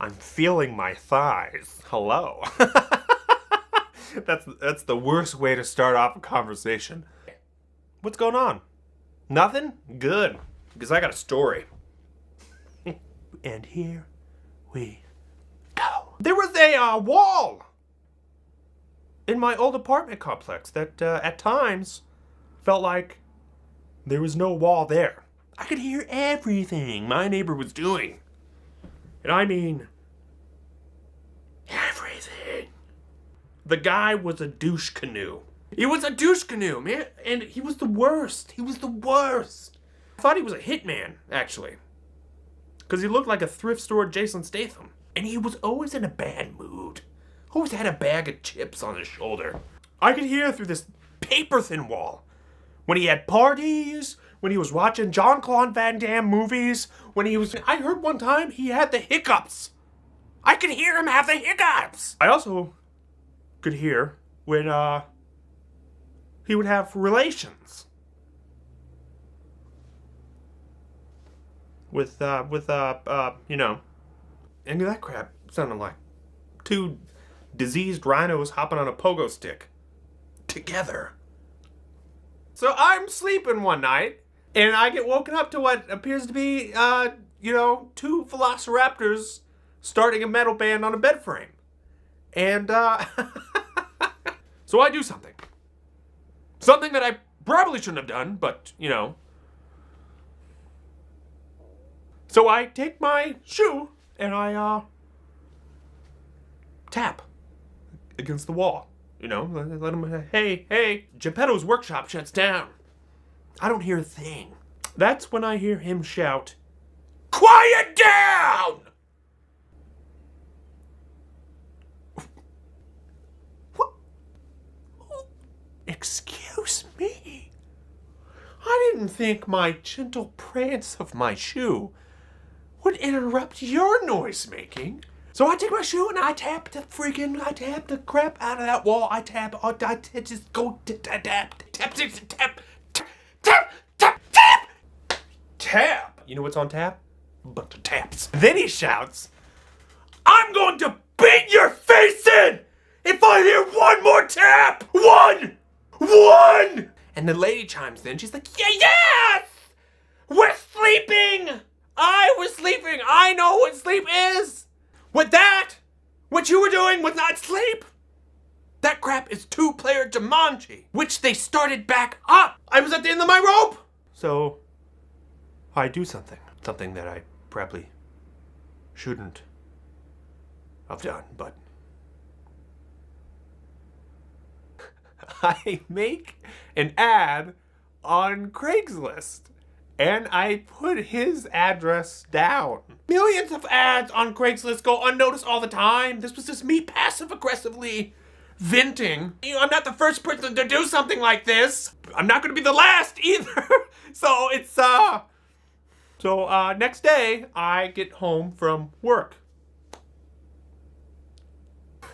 I'm feeling my thighs. Hello. That's the worst way to start off a conversation. What's going on? Nothing? Good. Because I got a story. And here we go. There was a wall in my old apartment complex that at times felt like there was no wall there. I could hear everything my neighbor was doing. And I mean everything. The guy was a douche canoe. He was a douche canoe, man. And he was the worst. He was the worst. I thought he was a hitman, actually. Because he looked like a thrift store Jason Statham. And he was always in a bad mood. Always had a bag of chips on his shoulder. I could hear through this paper-thin wall. When he had parties, when he was watching Jean-Claude Van Damme movies, I heard one time he had the hiccups. I could hear him have the hiccups. I also could hear when he would have relations with you know, any of that crap sounded like two diseased rhinos hopping on a pogo stick together. So I'm sleeping one night, and I get woken up to what appears to be, two velociraptors starting a metal band on a bed frame. And, so I do something. Something that I probably shouldn't have done, but, you know. So I take my shoe, and I, tap against the wall. You know, let him, hey, Geppetto's workshop shuts down. I don't hear a thing. That's when I hear him shout, "Quiet down!" What? Excuse me? I didn't think my gentle prance of my shoe would interrupt your noise making. So I take my shoe and I tap the crap out of that wall. I just go tap. You know what's on tap? A bunch of taps. Then he shouts, "I'm going to beat your face in if I hear one more tap. One. And the lady chimes in. She's like, yes, we're sleeping. I was sleeping. I know what sleep is. With that, what you were doing was not sleep. That crap is two-player Jumanji, which they started back up. I was at the end of my rope. So, I do something that I probably shouldn't have done, but I make an ad on Craigslist. And I put his address down. Millions of ads on Craigslist go unnoticed all the time. This was just me passive-aggressively venting. You know, I'm not the first person to do something like this. I'm not going to be the last either. So it's, next day, I get home from work.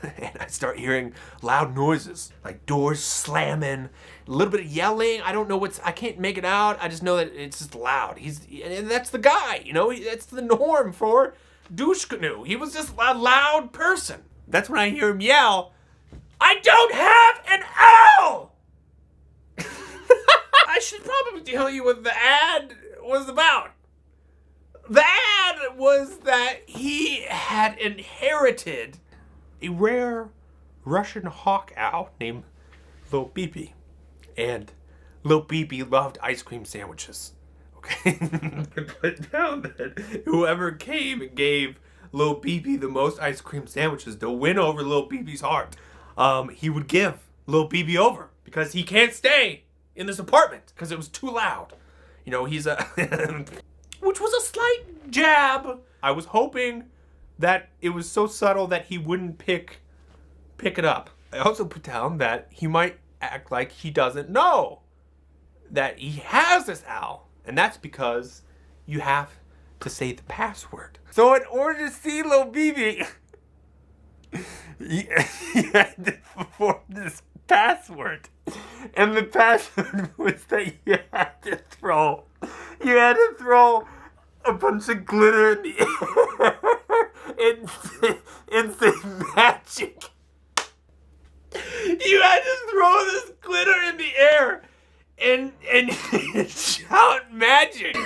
And I start hearing loud noises, like doors slamming, a little bit of yelling. I don't know I can't make it out. I just know that it's just loud. And that's the guy, you know, that's the norm for douche canoe. He was just a loud person. That's when I hear him yell, "I don't have an L!" I should probably tell you what the ad was about. The ad was that he had inherited a rare Russian hawk owl named Lil Beepy. And Lil Beepy loved ice cream sandwiches. Okay? Put down that whoever came and gave Lil Beepy the most ice cream sandwiches to win over Lil Beepy's heart, he would give Lil Beepy over because he can't stay in this apartment because it was too loud. You know, he's a... Which was a slight jab. I was hoping that it was so subtle that he wouldn't pick it up. I also put down that he might act like he doesn't know that he has this owl. And that's because you have to say the password. So in order to see Lil BB, you had to perform this password. And the password was that you had to throw a bunch of glitter in the air and say magic. You had to throw this glitter in the air and shout magic.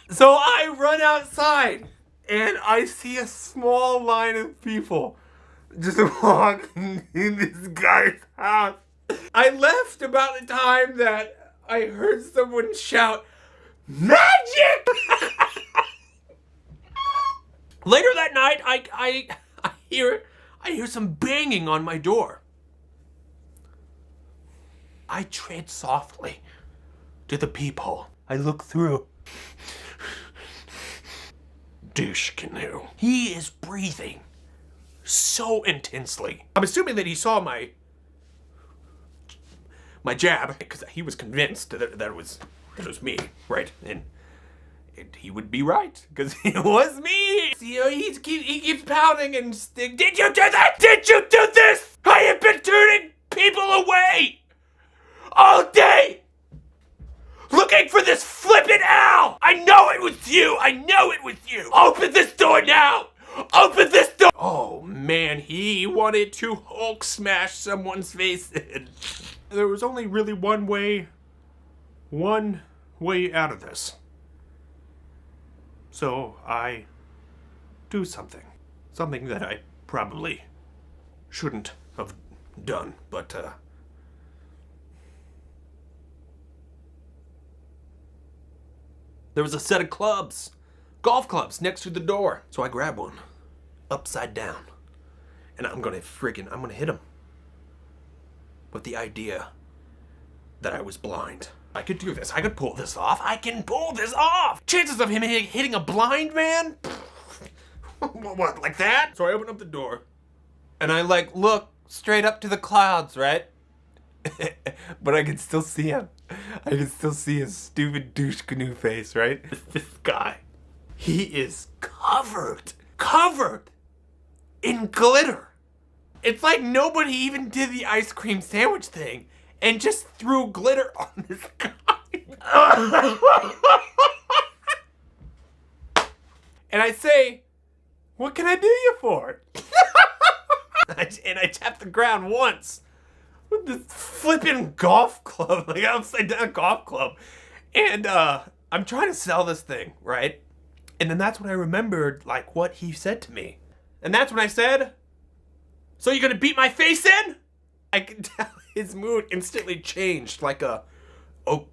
So I run outside and I see a small line of people just walking in this guy's house. I left about the time that I heard someone shout, magic! Later that night, I hear some banging on my door. I tread softly to the peephole. I look through. Douche canoe. He is breathing so intensely. I'm assuming that he saw my jab, because he was convinced that it was me, right? And he would be right, because it was me. You know, he keeps pounding and did you do that? Did you do this? I have been turning people away all day, looking for this flippin' owl. I know it was you. I know it was you. Open this door now. Open this door. Oh man, he wanted to Hulk smash someone's face in. There was only really one way out of this. So I do something that I probably shouldn't have done, but there was a set of clubs, golf clubs, next to the door. So I grab one, upside down, and I'm gonna hit him. With the idea that I was blind. I could do this. I could pull this off. I can pull this off! Chances of him hitting a blind man? What, like that? So I open up the door, and I look straight up to the clouds, right? But I can still see him. I can still see his stupid douche canoe face, right? This guy, he is covered in glitter. It's like nobody even did the ice cream sandwich thing and just threw glitter on this guy. And I say, what can I do you for? And I tap the ground once with this flipping golf club, like upside down golf club. And I'm trying to sell this thing, right? And then that's when I remembered what he said to me. And that's when I said, so you're gonna beat my face in? I can tell his mood instantly changed, like oh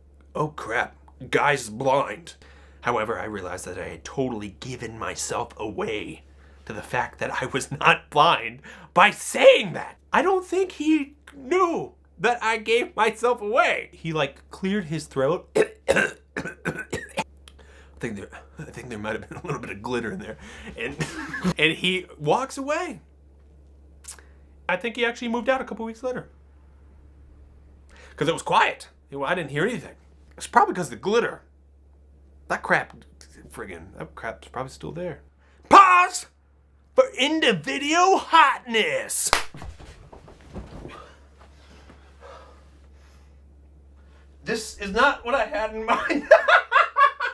crap, guy's blind. However, I realized that I had totally given myself away to the fact that I was not blind by saying that. I don't think he knew that I gave myself away. He cleared his throat. I think there might have been a little bit of glitter in there, and he walks away. I think he actually moved out a couple weeks later. Because it was quiet. I didn't hear anything. It's probably because of the glitter. That crap's probably still there. Pause for end of video hotness. This is not what I had in mind.